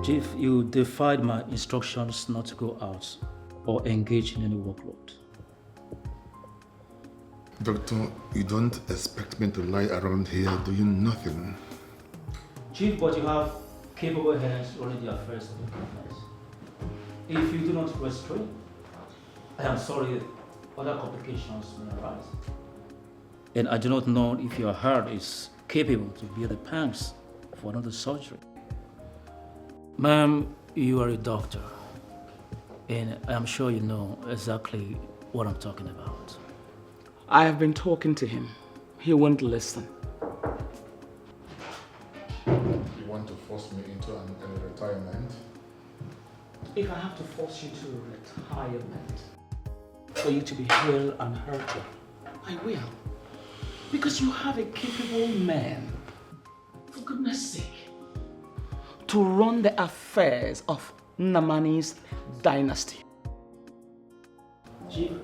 Chief, you defied my instructions not to go out or engage in any workload. Doctor, you don't expect me to lie around here doing nothing. Chief, but you have capable hands running the affairs of the companies. If you do not restrain, I am sorry, other complications may arise. And I do not know if your heart is capable to bear the pangs for another surgery. Ma'am, you are a doctor, and I am sure you know exactly what I'm talking about. I have been talking to him. He won't listen. You want to force me into an early retirement? If I have to force you to retirement, for you to be hale and healthy, I will. Because you have a capable man, for goodness sake, to run the affairs of Nnamani's dynasty.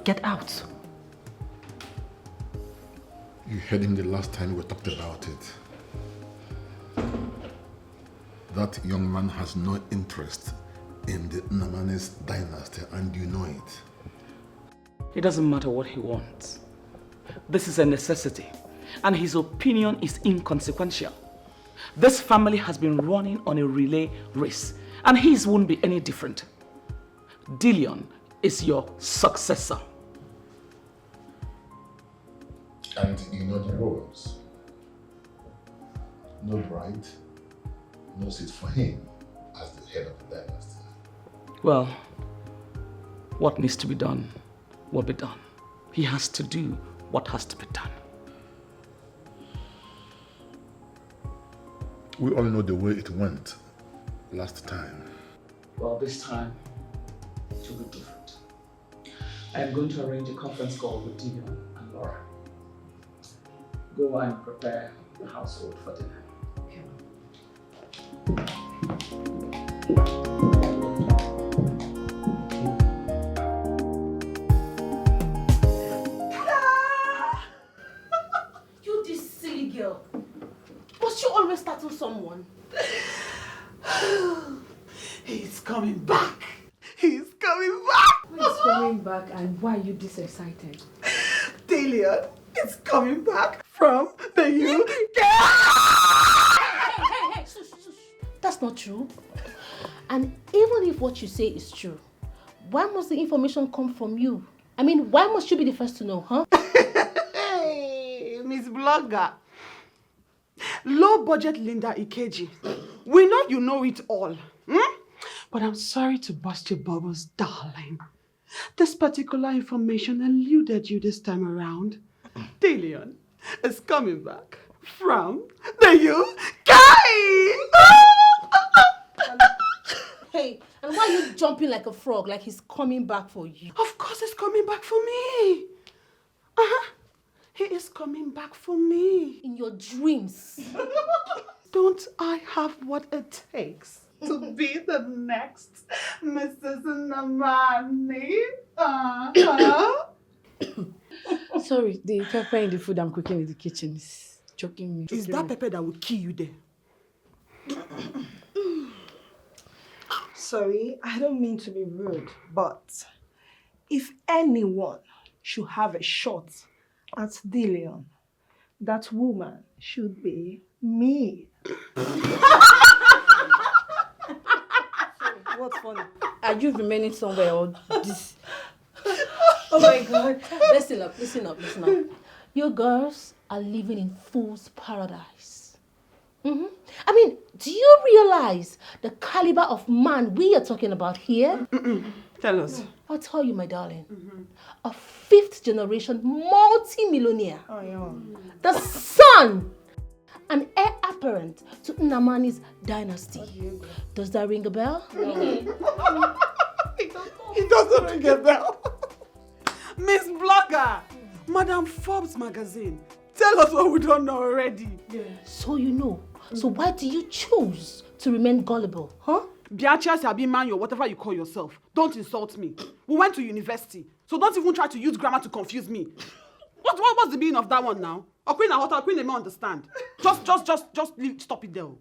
Get out. You heard him the last time we talked about it. That young man has no interest in the Nnamani's dynasty, and you know it. It doesn't matter what he wants. This is a necessity, and his opinion is inconsequential. This family has been running on a relay race, and his won't be any different. Dillion is your successor. And you know the rules. No bride, no seat for him as the head of the dynasty. Well, what needs to be done will be done. He has to do what has to be done. We all know the way it went last time. Well, this time, it will be different. I am going to arrange a conference call with Dillion and Laura. Go and prepare the household for dinner. You this silly girl. Must you always startle someone? He's coming back. He's coming back. He's coming back, and why are you this excited? Dillion is coming back from the UK. Hey, shush. That's not true. And even if what you say is true, why must the information come from you? I mean, why must you be the first to know, huh? Hey, Miss Blogger. Low budget Linda Ikeji. We know you know it all. But I'm sorry to bust your bubbles, darling. This particular information eluded you this time around. Dillion is coming back from the UK. Hey, and why are you jumping like a frog, like he's coming back for you? Of course he's coming back for me. He is coming back for me. In your dreams. Don't I have what it takes to be the next Mrs. Nnamani? Sorry, the pepper in the food I'm cooking in the kitchen is choking me. Is that pepper that will kill you there? Sorry, I don't mean to be rude, but if anyone should have a shot at Dillion, that woman should be me. What's funny? Are you remaining somewhere or this? Oh my God. Listen up. You girls are living in fool's paradise. I mean, do you realize the caliber of man we are talking about here? Tell us. I'll tell you, my darling. A fifth generation multi-millionaire. Oh, yeah. The son and heir apparent to Nnamani's dynasty. Does that ring a bell? It doesn't ring a bell. Miss Blogger, Madam Forbes magazine, tell us what we don't know already. So you know. So why do you choose to remain gullible, huh? Bianca Sabiman, or whatever you call yourself, don't insult me. We went to university, so don't even try to use grammar to confuse me. What's the meaning of that one now? Queen, I may understand. Just stop it there.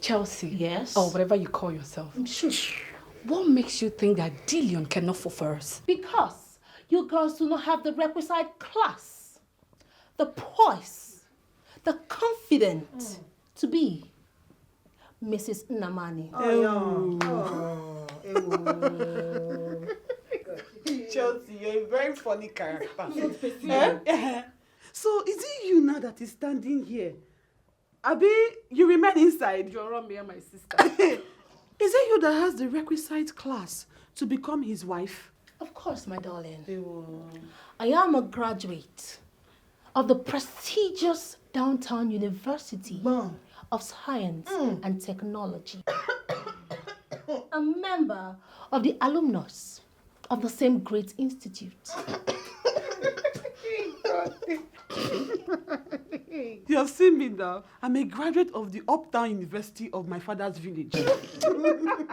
Chelsea. Yes? Or whatever you call yourself. Shush. What makes you think that Dillion cannot fall for us? Because you girls do not have the requisite class, the poise, the confidence to be Mrs. Nnamani. Chelsea, you're a very funny character. So is it you now that is standing here? Abi, you remain inside. You're around me and my sister. Is it you that has the requisite class to become his wife? Of course, my darling. I am a graduate of the prestigious Downtown University of Science and Technology. A member of the alumnus of the same great institute. You have seen me now. I'm a graduate of the Uptown University of my father's village.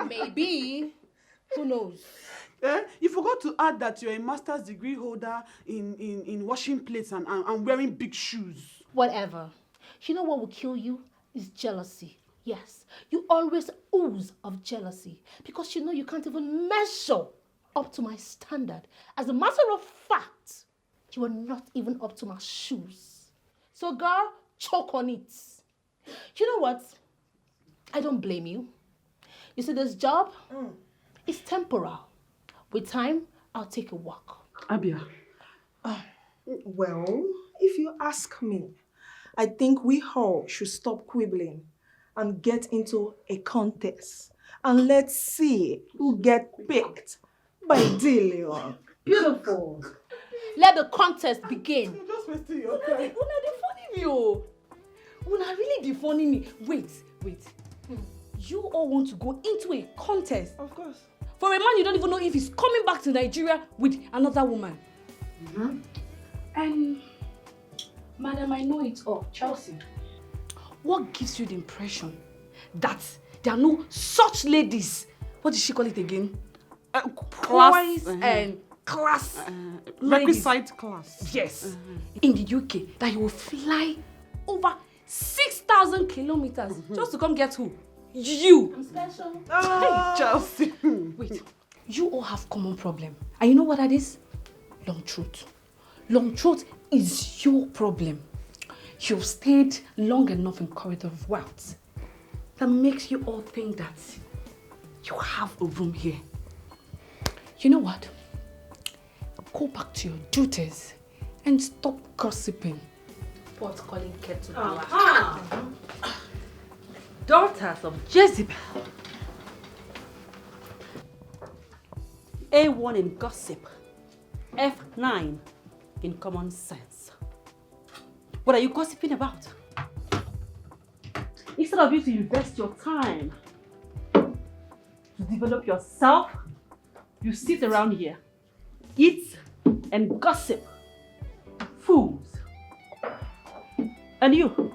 Maybe. Who knows? You forgot to add that you're a master's degree holder in washing plates and wearing big shoes. Whatever. You know what will kill you? Is jealousy. Yes, you always ooze of jealousy because you know you can't even measure up to my standard. As a matter of fact, you are not even up to my shoes. So girl, choke on it. You know what? I don't blame you. You see this job? It's temporal. With time, I'll take a walk. Abia. Well, if you ask me, I think we all should stop quibbling and get into a contest. And let's see who get picked by Dillion. Beautiful. Let the contest begin. You're just wasting your time. Una defunny me, oh. Una really defunny me. Wait. You all want to go into a contest? Of course. For a man you don't even know if he's coming back to Nigeria with another woman. And, madam, I know it all. Chelsea, what gives you the impression that there are no such ladies? What did she call it again? Poise and class. Requisite class. Yes. In the UK, that you will fly over 6,000 kilometers just to come get who? You. I'm special. Chelsea. Wait, you all have common problem. And you know what that is? Long throat. Long throat is your problem. You've stayed long enough in corridor of wealth. That makes you all think that you have a room here. You know what? Go back to your duties and stop gossiping. Pot calling kettle. Daughters of Jezebel. A1 in gossip. F9 in common sense. What are you gossiping about? Instead of you to invest your time to develop yourself, you sit around here, eat and gossip. Fools. And you,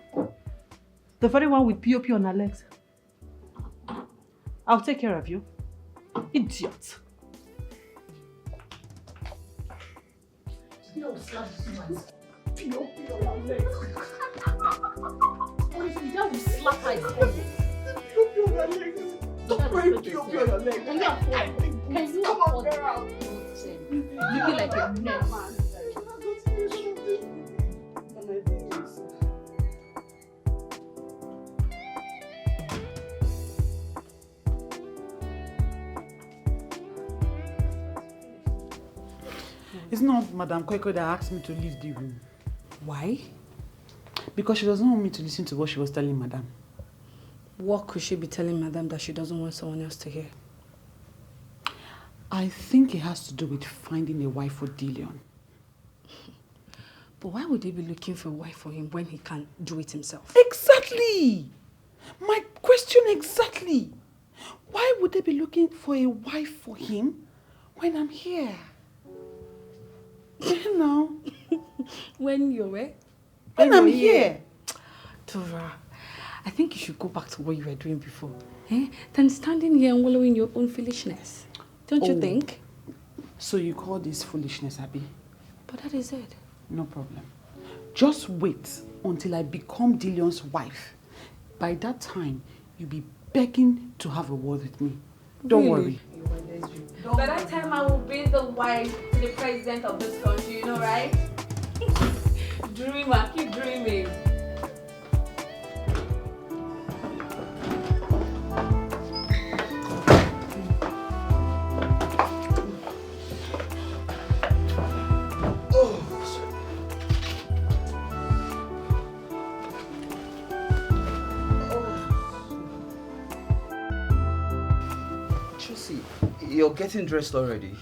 the very one with POP on her legs. I'll take care of you. Idiot. No, slap POP on her legs. What if you don't slap her? POP on her legs. Stop wearing POP on her legs. Can you Come on, girl. Looking like a mess. It's not Madame Kweko that asked me to leave the room. Why? Because she doesn't want me to listen to what she was telling Madame. What could she be telling Madame that she doesn't want someone else to hear? I think it has to do with finding a wife for Dillion. But why would they be looking for a wife for him when he can't do it himself? Exactly! My question exactly. Why would they be looking for a wife for him when I'm here? You know. When you're where? When I'm here. Tora, I think you should go back to what you were doing before. Than standing here and wallowing your own foolishness. Don't you think? So you call this foolishness, Abby? But that is it. No problem. Just wait until I become Dillion's wife. By that time, you'll be begging to have a word with me. Don't worry. By that time, I will be the wife to the president of this country, you know, right? Dreamer, keep dreaming. You're getting dressed already.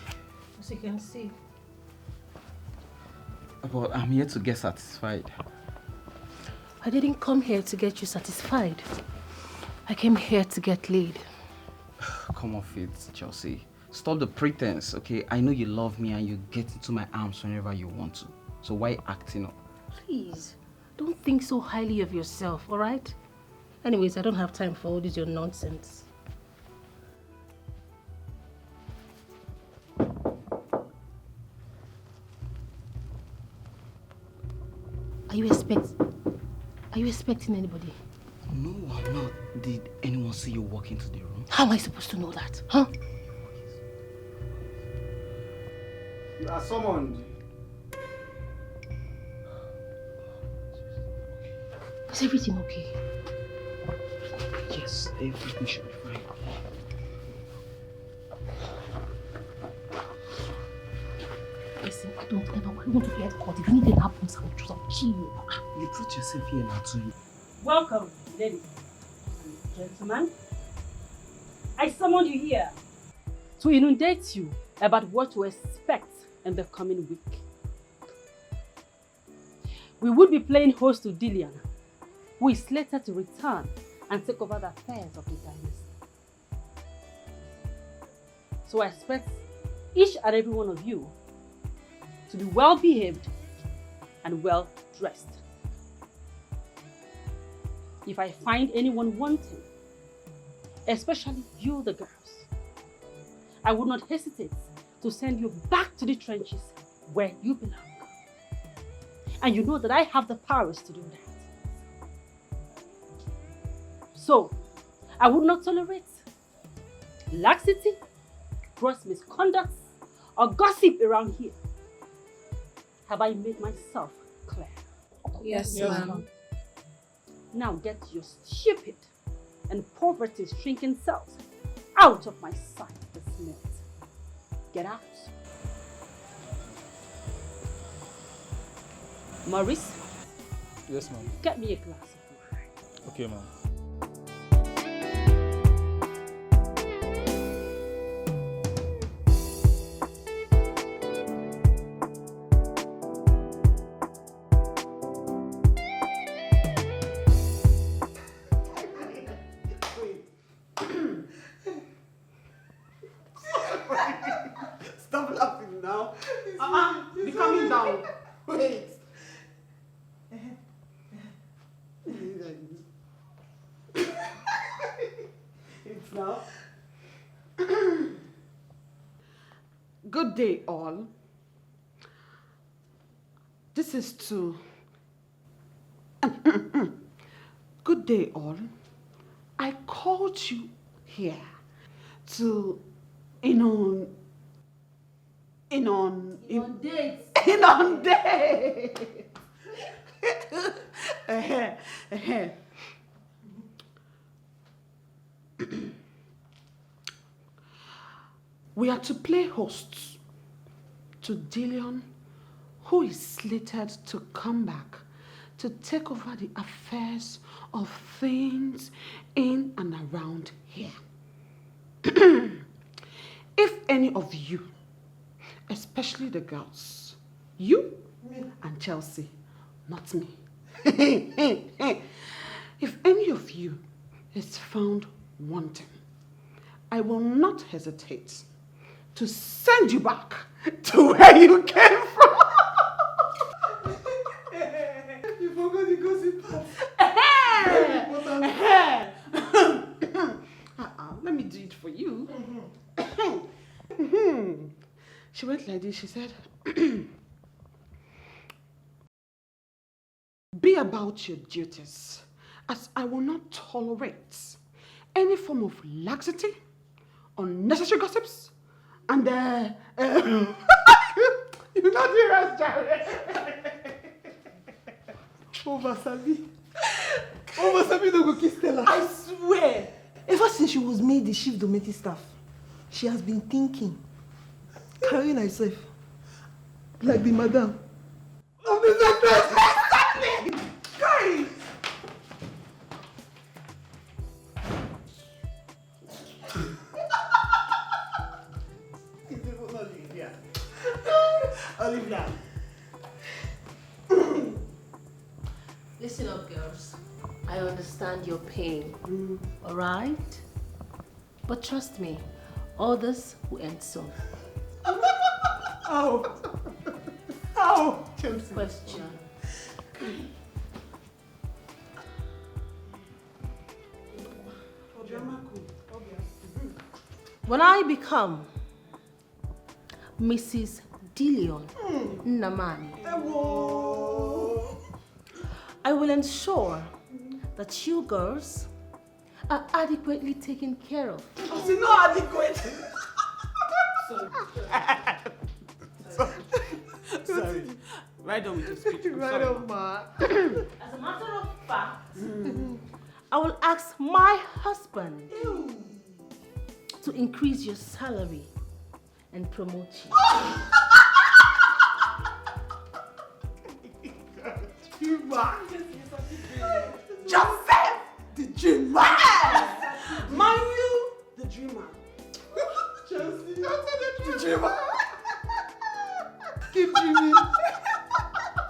As you can see. But I'm here to get satisfied. I didn't come here to get you satisfied. I came here to get laid. Come off it, Chelsea. Stop the pretense, okay? I know you love me and you get into my arms whenever you want to. So why acting up? Please, don't think so highly of yourself, alright? Anyways, I don't have time for all this your nonsense. Are you expecting anybody? No, I'm not. Did anyone see you walk into the room? How am I supposed to know that, huh? You are summoned. Is everything okay? Yes, everything should be fine. Listen, I don't want to get caught. If anything happens, I'll kill you. You put yourself here now too. Welcome, ladies and gentlemen. I summoned you here to inundate you about what to expect in the coming week. We will be playing host to Dillion, who is slated to return and take over the affairs of the dynasty. So I expect each and every one of you to be well behaved and well dressed. If I find anyone wanting, especially you the girls, I would not hesitate to send you back to the trenches where you belong. And you know that I have the powers to do that. So, I would not tolerate laxity, gross misconduct, or gossip around here. Have I made myself clear? Yes, ma'am. Now get your stupid and poverty-stricken selves out of my sight this minute. Get out. Maurice? Yes, ma'am. Get me a glass of wine. Okay, ma'am. Stop laughing now. Be coming down. Wait. It's now. Good day, all. This is to. Good day, all. I called you here to inundate. We are to play hosts to Dillion, who is slated to come back to take over the affairs of things in and around here. If any of you, especially the girls, you and Chelsea, not me, if any of you is found wanting, I will not hesitate to send you back to where you came from. You forgot the gossip part. Let me do it for you. She went like this, she said, be about your duties as I will not tolerate any form of laxity, unnecessary gossips, and you not hear us, Jared. Obasabi no go kiss Stella. I swear, ever since she was made the chief domestic staff, she has been thinking, carrying herself like the madam of the Actors. Exactly! Guys! Olivia. Listen up, girls. I understand your pain, alright? But trust me, all this will end soon. Ow! Ow! Question. When I become Mrs. Dillion Namani, I will ensure that you girls are adequately taken care of. It's not adequate. Sorry. Right on with your speech. Right on, ma. As a matter of fact, I will ask my husband to increase your salary and promote you. Joseph, the dreamer. Mind you, the dreamer. Chelsea, the dreamer. Keep dreaming.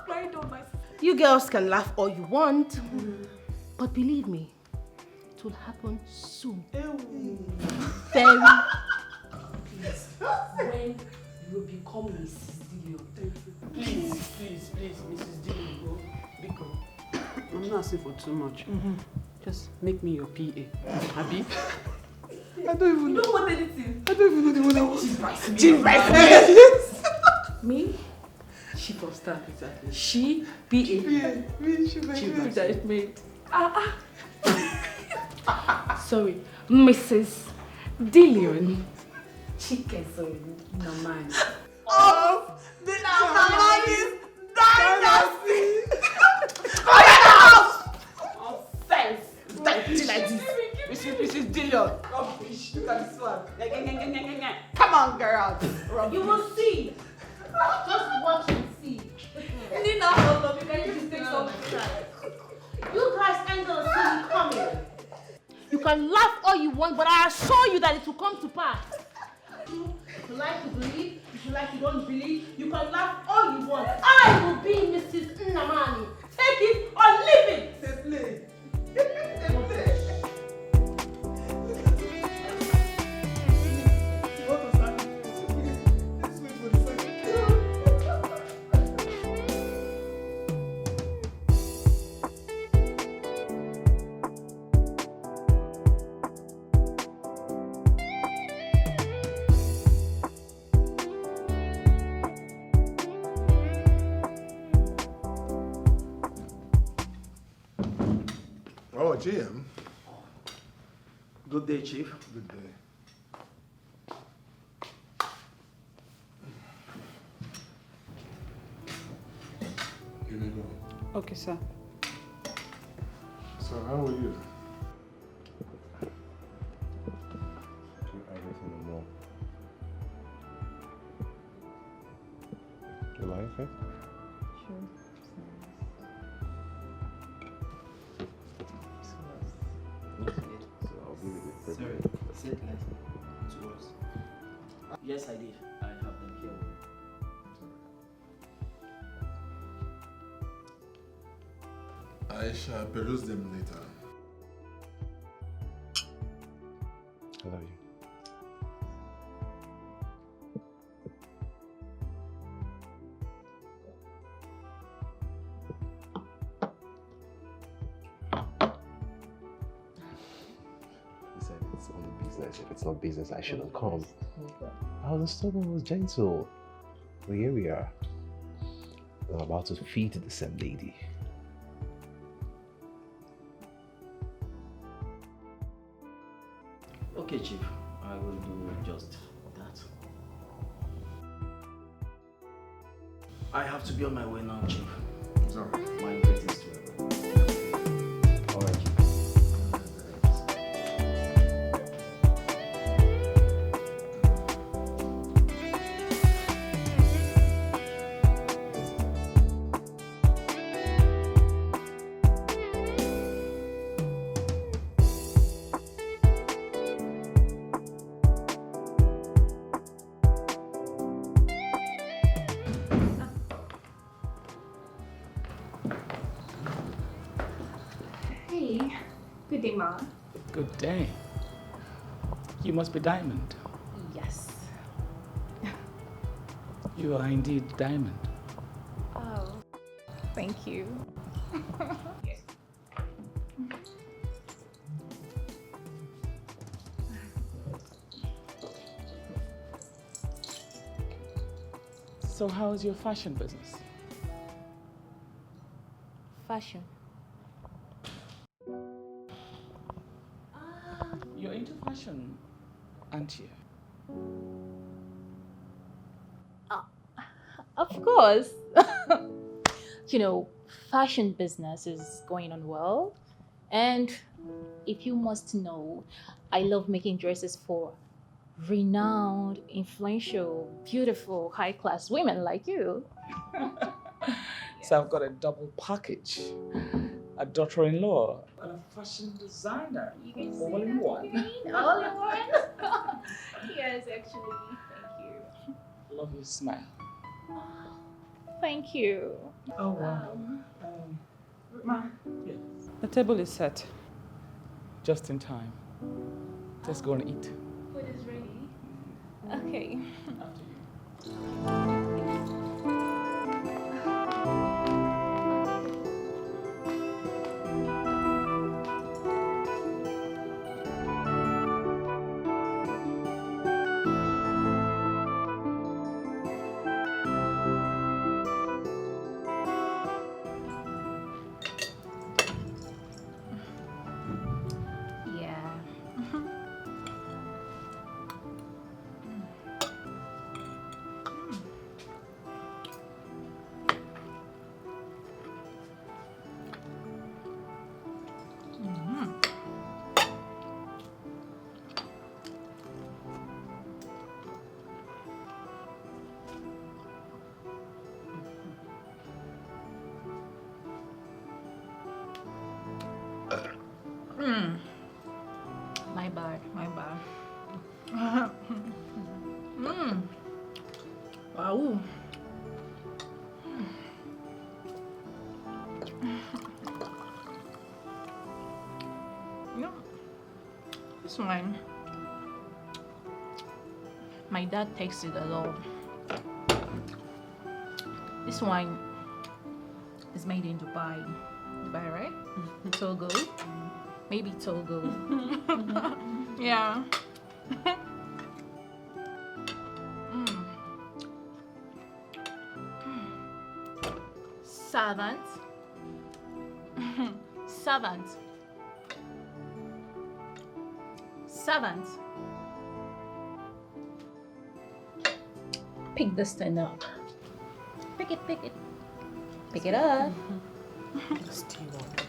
Right on, my sister. You girls can laugh all you want, but believe me, it will happen soon. Very. When you become Mrs. Dillion, please, Mrs. Dillion, go. I'm not asking for too much. Just make me your PA. Abi? I don't even know. You don't want anything. I don't even know the one I want. Chief Vice. Me? Chief of staff, exactly. She, PA. Me, she Chief Vice mate. Sorry, Mrs. Dillion. Chicken, sorry, Namani. Of the Nigerian dynasty. Offense. Like this. Mrs. Dillion. Rubbish. Look at this one. Come on, girls. You will see. Just watch and see. Nina, hold up. You can just take some time. You guys ain't gonna see me coming. You can laugh all you want, but I assure you that it will come to pass. If you like to believe, if you like to don't believe, you can laugh all you want. I will be Mrs. Nnamani. Take it or leave it. They play. Oh, GM. Good day, Chief. Good day. Here we go. Okay, sir. So, how are you? Everything and more. You like it? Sure. So I'll give you the privilege. Sorry, say it like to us. Yes, I did. I have them here. I shall peruse them later. I love you. He said it's only business. If it's not business, I shouldn't come. I was stubborn, was gentle. But here we are. I'm about to feed the same lady. Okay, Chief. I will do just that. I have to be on my way now, Chief. Sorry. My greetings to everyone. All right, Chief. Hey, good day, Ma. Good day. You must be Diamond. Yes. You are indeed Diamond. Oh, thank you. So how is your fashion business? Fashion. You're into fashion, aren't you? Of course. Fashion business is going on well. And if you must know, I love making dresses for renowned, influential, beautiful, high-class women like you. So I've got a double package. A daughter-in-law and a fashion designer. All in one. All in one? Yes, actually. Thank you. Love your smile. Thank you. Oh, wow. Ma, yes. The table is set. Just in time. Let's go and eat. Food is ready. Okay. After you. My bad. Wow. This one, my dad takes it a lot. This wine is made in Dubai. Dubai, right? Togo. Maybe Togo. Yeah. Servant. Servant. Servant. Pick this thing up. Pick it, pick it. Pick it up. Steal it.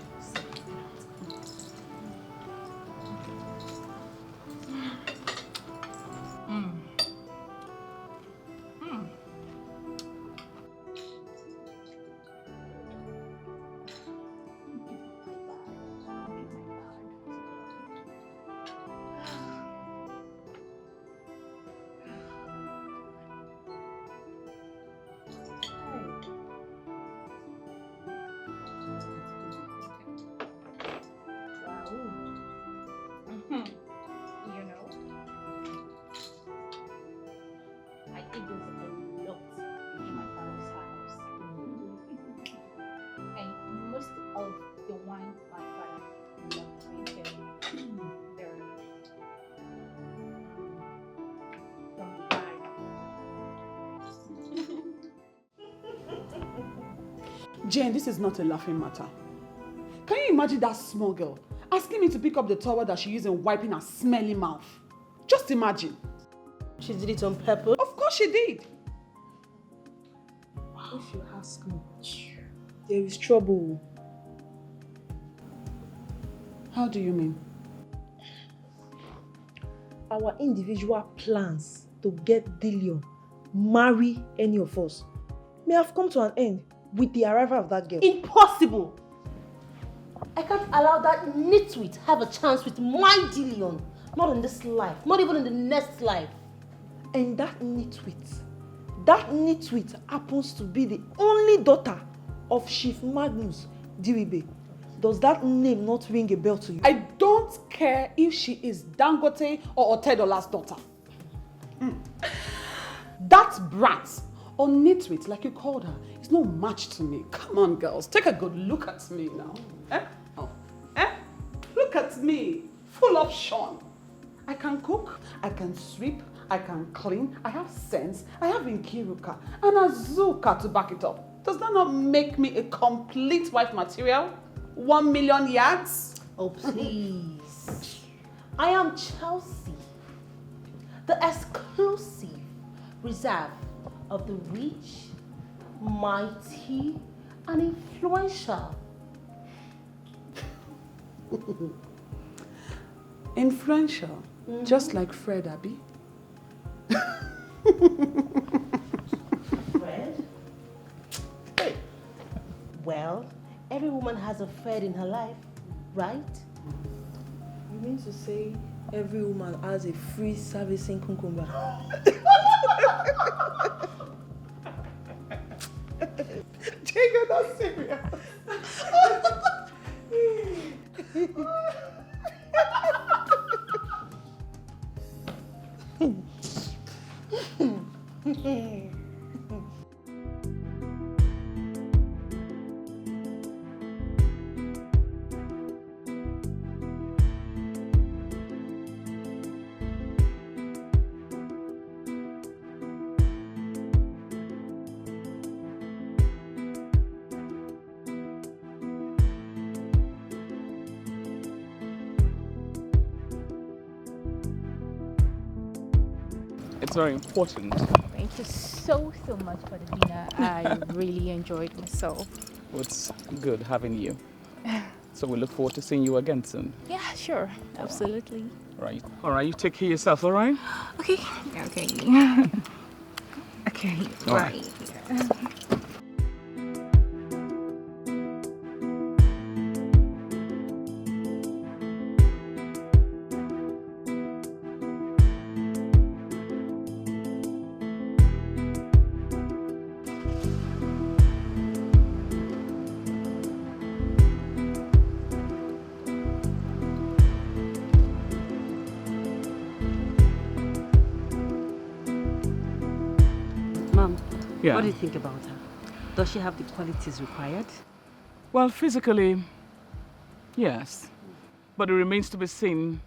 Jane, this is not a laughing matter. Can you imagine that small girl asking me to pick up the towel that she used in wiping her smelly mouth? Just imagine. She did it on purpose? Of course she did. If you ask me, there is trouble. How do you mean? Our individual plans to get Dillion marry any of us may have come to an end with the arrival of that girl. Impossible! I can't allow that nitwit have a chance with my Dillion. Not in this life, not even in the next life. And that nitwit happens to be the only daughter of Chief Magnus Diribe. Does that name not ring a bell to you? I don't care if she is Dangote or Otedola's daughter. That brat, or nitwit like you called her, is no match to me. Come on, girls, take a good look at me now. Look at me, full of Sean. I can cook, I can sweep, I can clean, I have sense, I have Nkiruka and Azuka to back it up. Does that not make me a complete wife material? 1 million yards? Oh, please. I am Chelsea, the exclusive reserve of the rich, mighty, and influential. Influential? Just like Fred, Abby? Fred? Well, every woman has a Fred in her life, right? You mean to say every woman has a free servicing cucumber? Jacob, that's serious. It's very important. Thank you so much for the dinner. I really enjoyed myself. It's good having you. So we look forward to seeing you again soon. Yeah, sure. Absolutely. Right. All right, you take care of yourself, all right? Okay. Okay. Okay. All Right. Mom, Yeah. what do you think about her? Does she have the qualities required? Well, physically, yes. But it remains to be seen,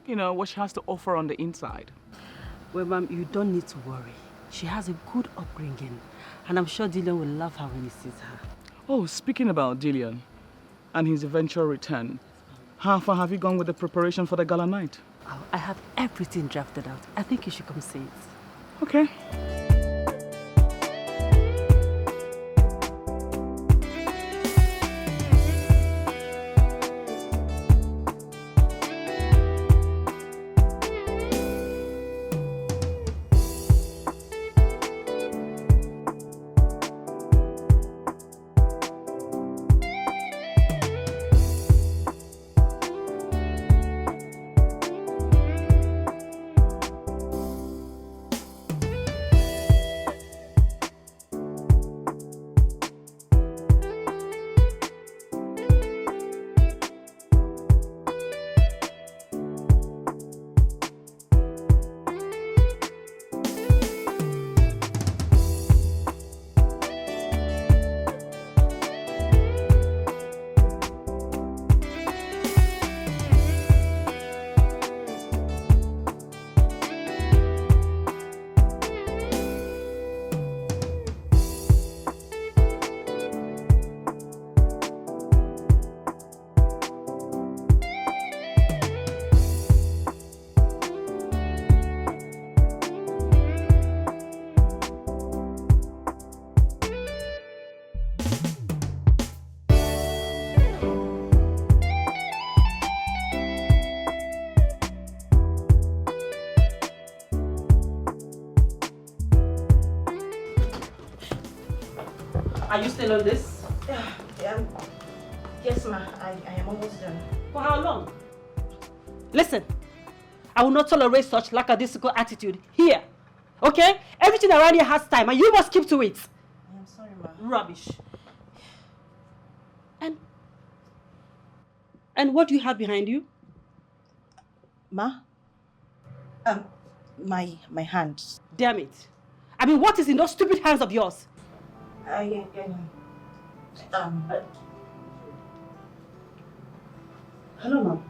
what she has to offer on the inside. Well, Mom, you don't need to worry. She has a good upbringing, and I'm sure Dillion will love her when he sees her. Oh, speaking about Dillion and his eventual return, how far have you gone with the preparation for the gala night? Oh, I have everything drafted out. I think you should come see it. Okay. Are you still on this? Yes, ma. I am almost done. For how long? Listen, I will not tolerate such lackadaisical attitude here. Okay? Everything around here has time and you must keep to it. I am sorry, ma. Rubbish. And what do you have behind you? Ma? My hands. Damn it. I mean, what is in those stupid hands of yours? Hello,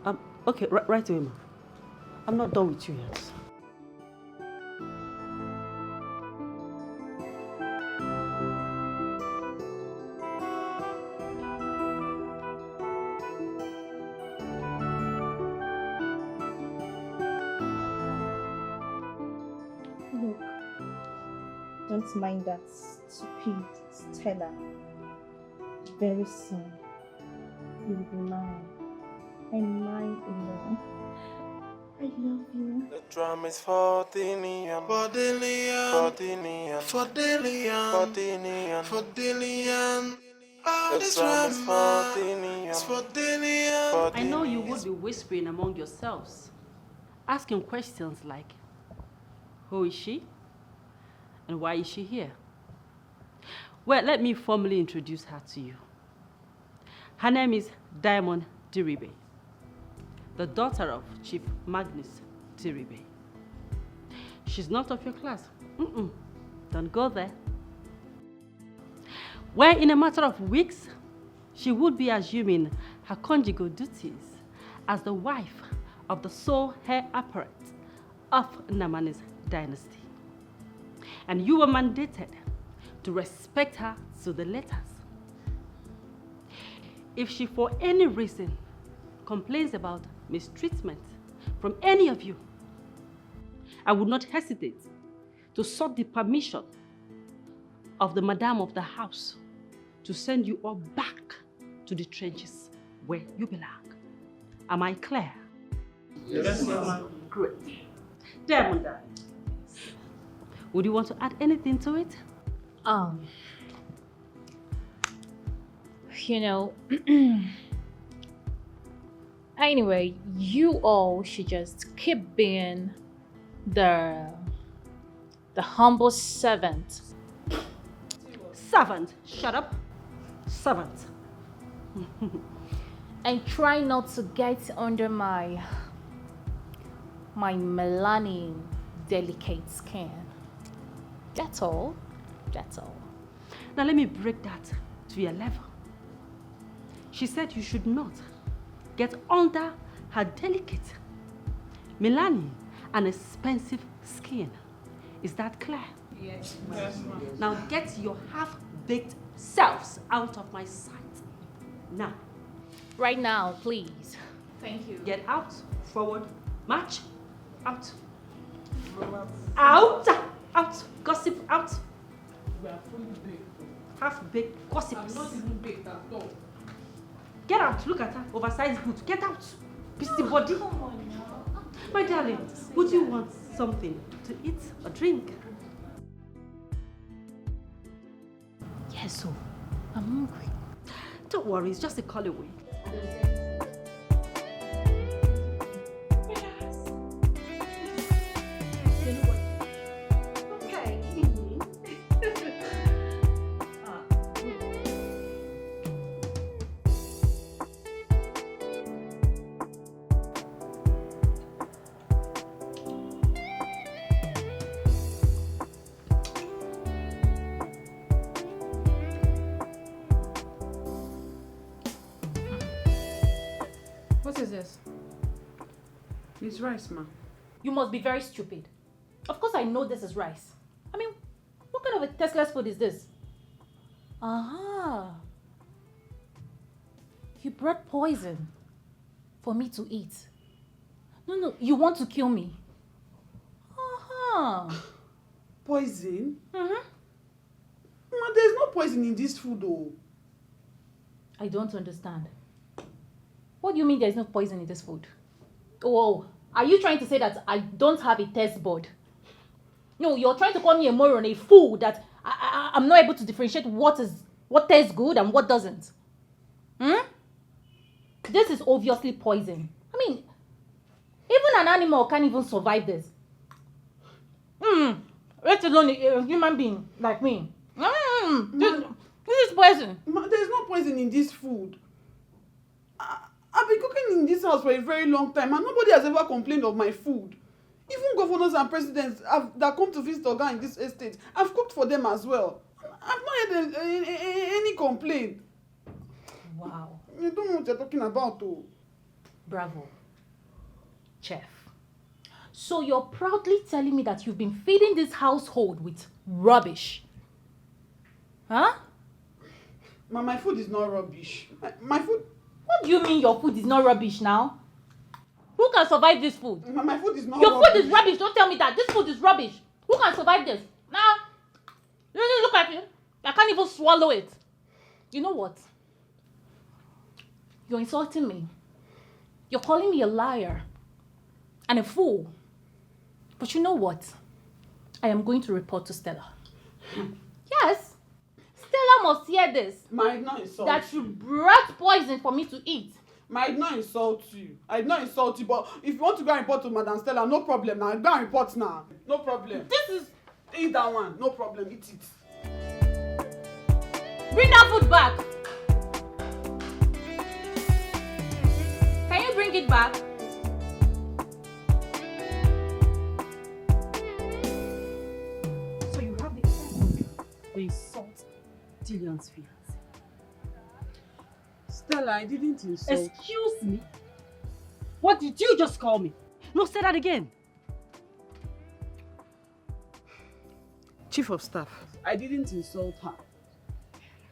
ma'am. Okay, right away, ma. I'm not done with you yet. Look, don't mind that stupid Stella. Very soon, you will be mine. And mine alone. I love you. The drum is for Dillion. For Dillion. For Dillion. For Dillion. For Dillion. For Dillion. Oh, the drum is for Dillion. It's for Dillion. I know you would be whispering among yourselves, asking questions like, who is she? And why is she here? Well, let me formally introduce her to you. Her name is Diamond Diribe, the daughter of Chief Magnus Diribe. She's not of your class. Don't go there. Where in a matter of weeks, she would be assuming her conjugal duties as the wife of the sole heir apparent of Namani's dynasty. And you were mandated to respect her to the letters. If she for any reason complains about mistreatment from any of you, I would not hesitate to sought the permission of the madam of the house to send you all back to the trenches where you belong. Am I clear? Yes, ma'am. Great. Diamond, darling. Would you want to add anything to it? You know, anyway, you all should just keep being the humble servant. Servant, shut up. Servant. And try not to get under my melanin delicate skin. That's all. That's all. Now let me break that to your level. She said you should not get under her delicate, melanin, and expensive skin. Is that clear? Yes, ma'am. Now get your half-baked selves out of my sight. Now. Right now, please. Thank you. Get out, forward, march, out. Out, out, gossip, out. We are fully baked. Half-baked gossips. I'm not even baked at all. Get out, look at her, oversized boots. Get out, busybody. Come on now. My darling, would you want something to eat or drink? Yes, so I'm hungry. Don't worry, it's just a call away. What is this? It's rice, ma. You must be very stupid. Of course I know this is rice. I mean, what kind of a tasteless food is this? Aha. You brought poison for me to eat. No, you want to kill me. Aha. Poison? Mm-hmm. Ma, there's no poison in this food, though. I don't understand. What do you mean there's no poison in this food? Oh, are you trying to say that I don't have a taste bud? No, you're trying to call me a moron, a fool, that I'm not able to differentiate what tastes good and what doesn't. This is obviously poison. I mean, even an animal can't even survive this. Let alone a human being like me. This is poison. There's no poison in this food. I've been cooking in this house for a very long time and nobody has ever complained of my food. Even governors and presidents that come to visit Oga in this estate, I've cooked for them as well. I've not had any complaint. Wow. You don't know what you're talking about, though. Bravo. Chef. So you're proudly telling me that you've been feeding this household with rubbish? Huh? My food is not rubbish. My food... What do you mean your food is not rubbish now? Who can survive this food? My food is not Your rubbish. food is rubbish. Don't tell me that. This food is rubbish. Who can survive this? Now, look at me. I can't even swallow it. You know what? You're insulting me. You're calling me a liar and a fool. But you know what? I am going to report to Stella. Yes. Stella must hear this. Might not insult that you brought poison for me to eat. Might not insult you. I'd not insult you, but if you want to go and report to Madam Stella, no problem now. Go and report now. No problem. This is... Eat that one. No problem. Eat it. Bring that food back. Can you bring it back? So you have the effort to insult Dillion's fiancé. Stella, I didn't insult. Excuse me? What did you just call me? No, say that again. Chief of Staff, I didn't insult her.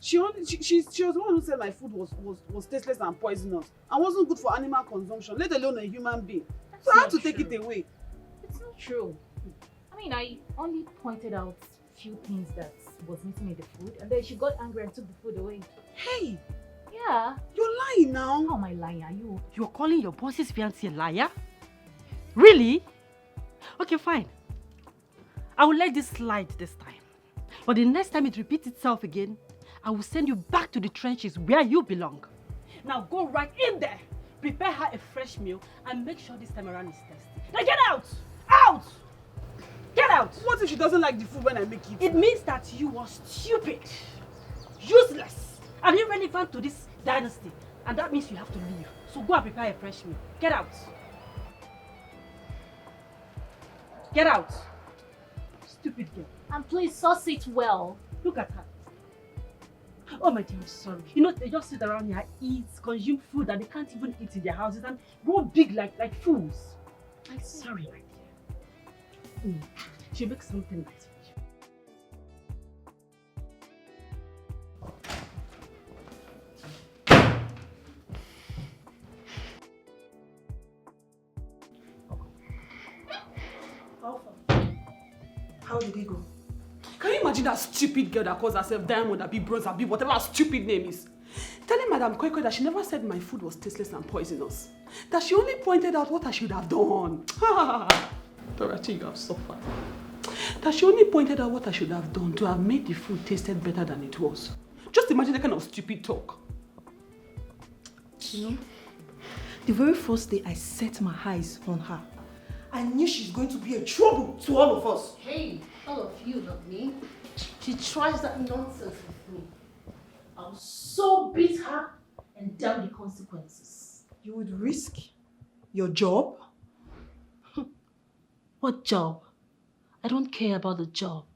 She was the one who said my food was tasteless and poisonous and wasn't good for animal consumption, let alone a human being. So I had to take it away. It's not true. I mean, I only pointed out a few things that was missing in the food, and then she got angry and took the food away. Hey! Yeah. You're lying now. How am I lying? Are you? You're calling your boss's fiancé a liar? Really? Okay, fine. I will let this slide this time. But the next time it repeats itself again, I will send you back to the trenches where you belong. Now go right in there, prepare her a fresh meal, and make sure this time around is tasty. Now get out! Out! Get out! What if she doesn't like the food when I make it? It means that you are stupid, useless, and irrelevant to this dynasty. And that means you have to leave. So go and prepare a fresh meal. Get out. Get out. Stupid girl. And please sauce it well. Look at her. Oh my dear, I'm sorry. You know, they just sit around here, eat, consume food that they can't even eat in their houses and grow big like fools. I'm sorry, my dear. She makes something nice for you. How did it go? Can you imagine that stupid girl that calls herself Diamond, Abi, Bronze, Abi, whatever her stupid name is? Telling Madam Kwekwe that she never said my food was tasteless and poisonous. That she only pointed out what I should have done. Torachi, you have suffered. That she only pointed out what I should have done to have made the food tasted better than it was. Just imagine that kind of stupid talk. You know, the very first day I set my eyes on her, I knew she's going to be a trouble to all of us. Hey, all of you, not me. She tries that nonsense with me. I'll so beat her and damn the consequences. You would risk your job? What job? I don't care about the job.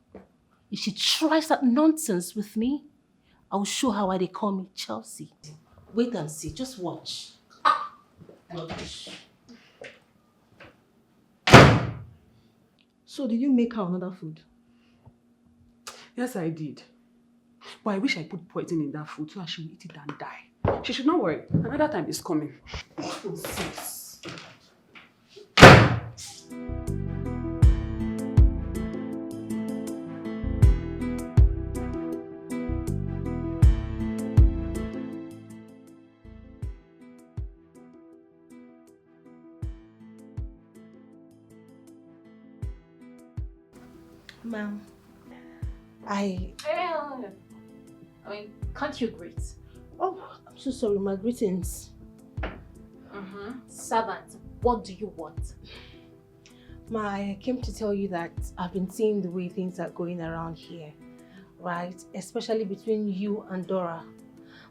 If she tries that nonsense with me, I'll show her why they call me Chelsea. Wait and see, just watch. Rubbish. So did you make her another food? Yes, I did. But I wish I put poison in that food so she will eat it and die. She should not worry. Another time is coming. Sis. Ma'am, I mean, can't you greet? Oh, I'm so sorry. My greetings. Servant, what do you want? I came to tell you that I've been seeing the way things are going around here, right? Especially between you and Dora.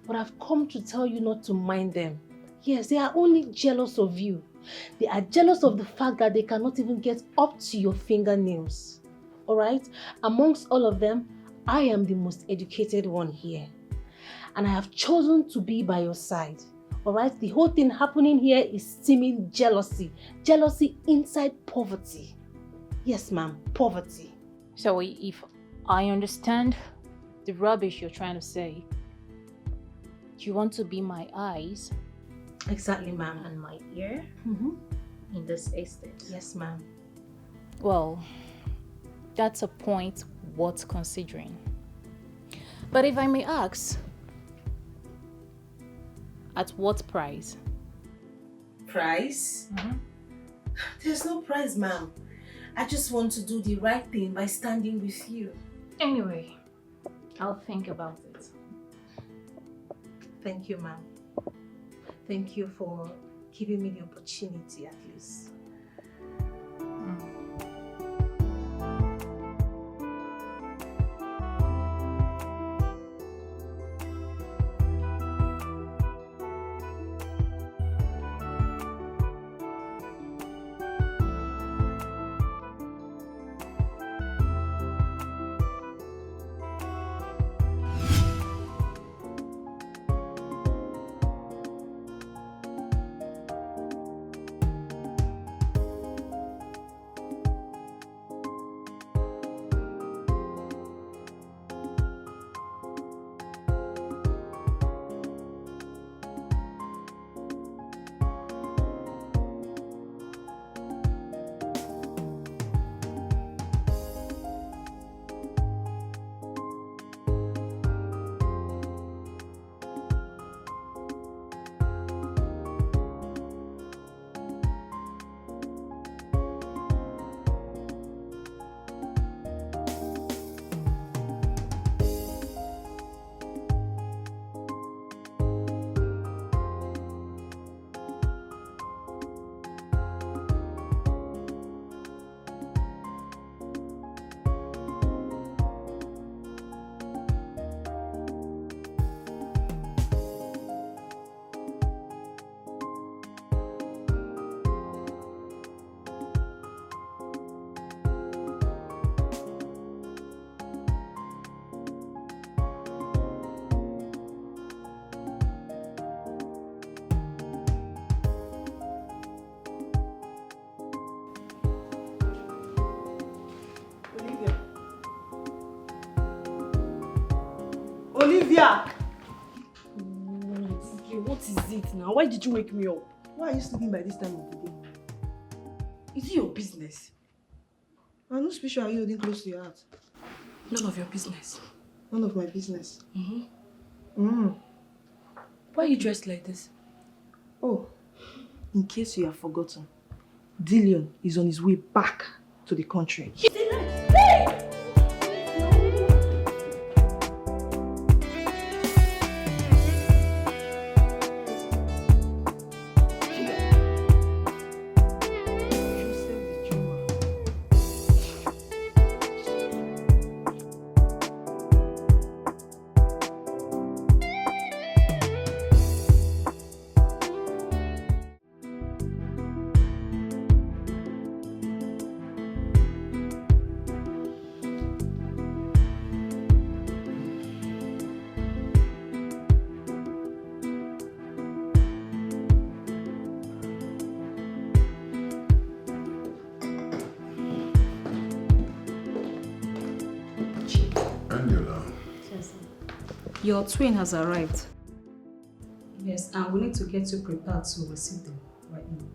But I've come to tell you not to mind them. Yes, they are only jealous of you. They are jealous of the fact that they cannot even get up to your fingernails. Alright? Amongst all of them, I am the most educated one here. And I have chosen to be by your side. Alright? The whole thing happening here is steaming jealousy. Jealousy inside poverty. Yes, ma'am. Poverty. So if I understand the rubbish you're trying to say, you want to be my eyes? Exactly, ma'am. And my ear? In this estate? Yes, ma'am. Well, that's a point worth considering. But if I may ask, at what price? Price? There's no price, ma'am. I just want to do the right thing by standing with you. Anyway, I'll think about it. Thank you, ma'am. Thank you for giving me the opportunity at least. Olivia! What is it now? Why did you wake me up? Why are you sleeping by this time of the day? Is it your business? I'm not special. Are you holding close to your heart? None of your business. None of my business. Why are you dressed like this? Oh, in case you have forgotten, Dillion is on his way back to the country. Hey! Your twin has arrived. Yes, and we need to get you prepared to receive them right now.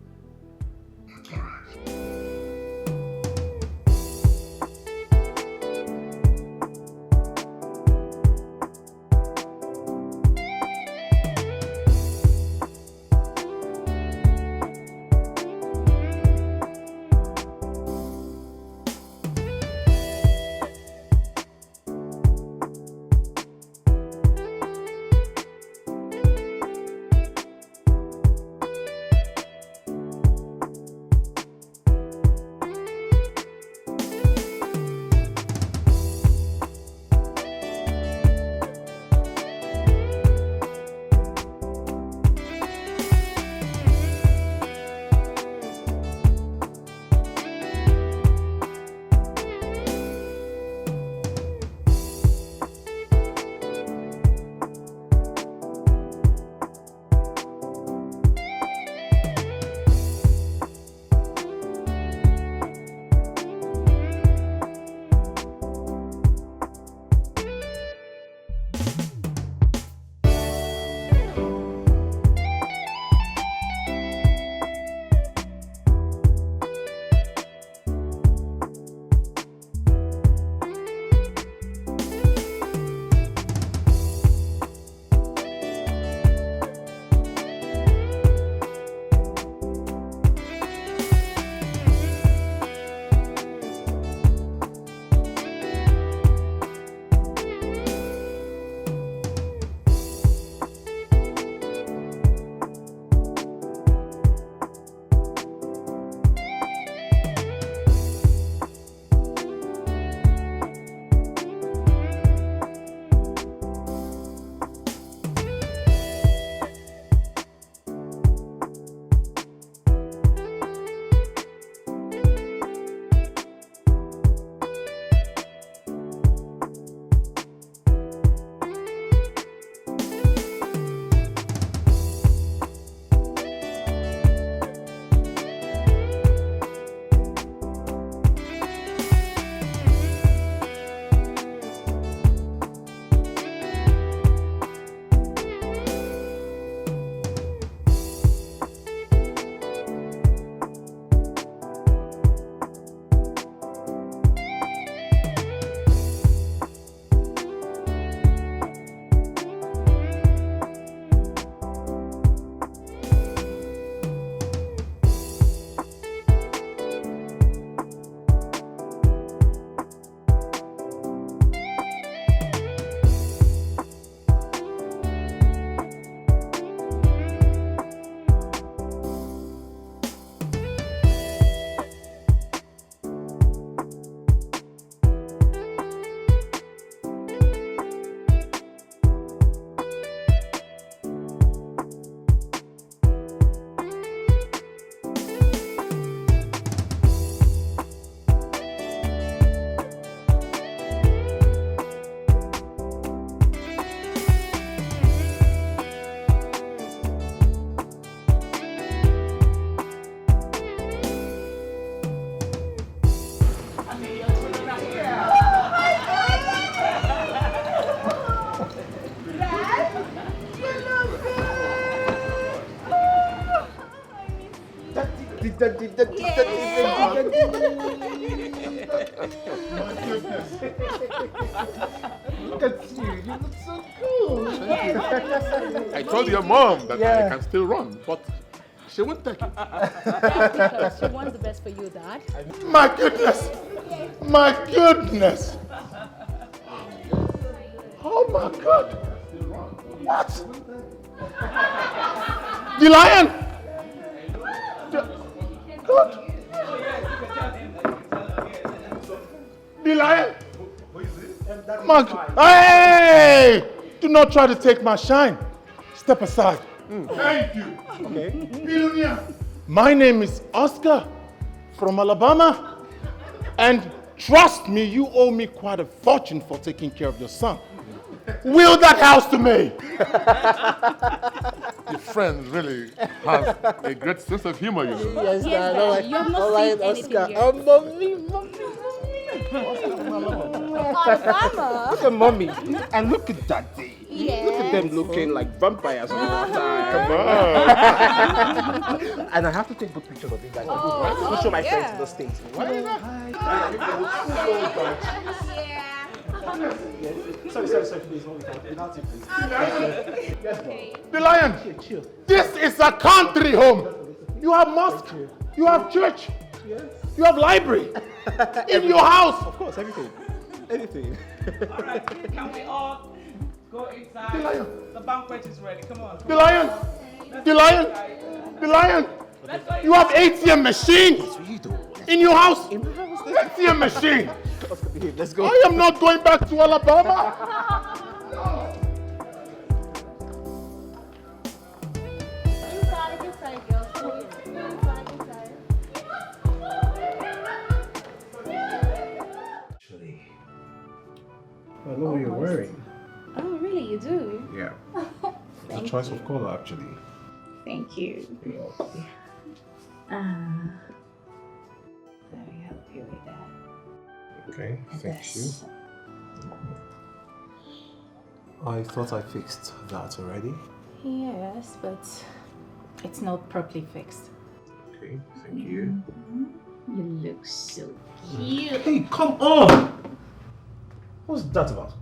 Look at you. You look so cool. I told your mom that I can still run, but she won't take it. Because she wants the best for you, Dad. My goodness! My goodness! Oh my God! What? The lion! God! The lion! Mark! Hey! Do not try to take my shine. Step aside. Thank you. Okay. Billionaire. My name is Oscar from Alabama. And trust me, you owe me quite a fortune for taking care of your son. Will that house to me? Your friend really has a great sense of humor, you know. Yes, Dad. You have not seen anything Oscar. yet. Oh, mommy. Look at mommy. And look at daddy. Yes. Look at them looking like vampires all the time. Come on. And I have to take good pictures of you guys. To show my friends in the States. Sorry, please. Without you, please. The lion. This is a country home. You have mosque. You have church. You have library. In your house. Of course, everything. Anything. Alright, can we all go inside? The lion. The banquet is ready. Come on. The lion. The lion. The lion. You have ATM machine. In your house. ATM machine. Let's go. I am not going back to Alabama. I know what you're wearing. Oh, really? You do? Yeah. It's a choice of color, actually. Thank you. You're welcome. Let me help you with that. Okay, thank you. I thought I fixed that already. Yes, but it's not properly fixed. Okay, thank you. You look so cute. Hey, come on! What's that about?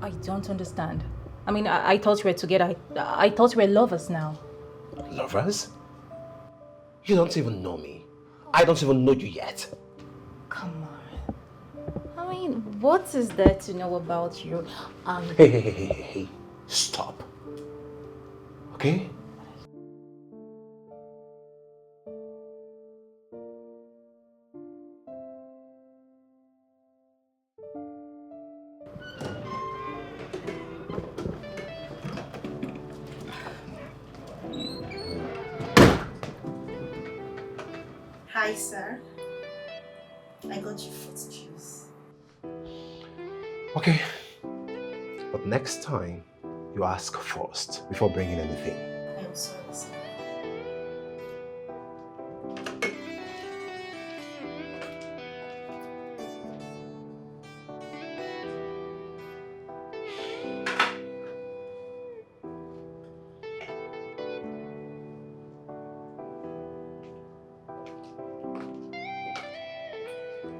I don't understand. I mean, I thought we were together. I thought we were lovers now. Lovers? You don't even know me. I don't even know you yet. Come on. I mean, what is there to know about you? Hey. Stop. Okay? Hi, sir. I got you fruit juice. Okay. But next time, you ask first before bringing anything. I am sorry, sir.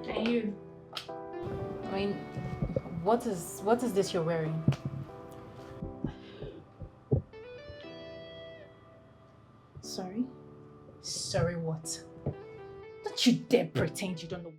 And you? I mean, what is this you're wearing? Sorry? Sorry, what? Don't you dare pretend you don't know what.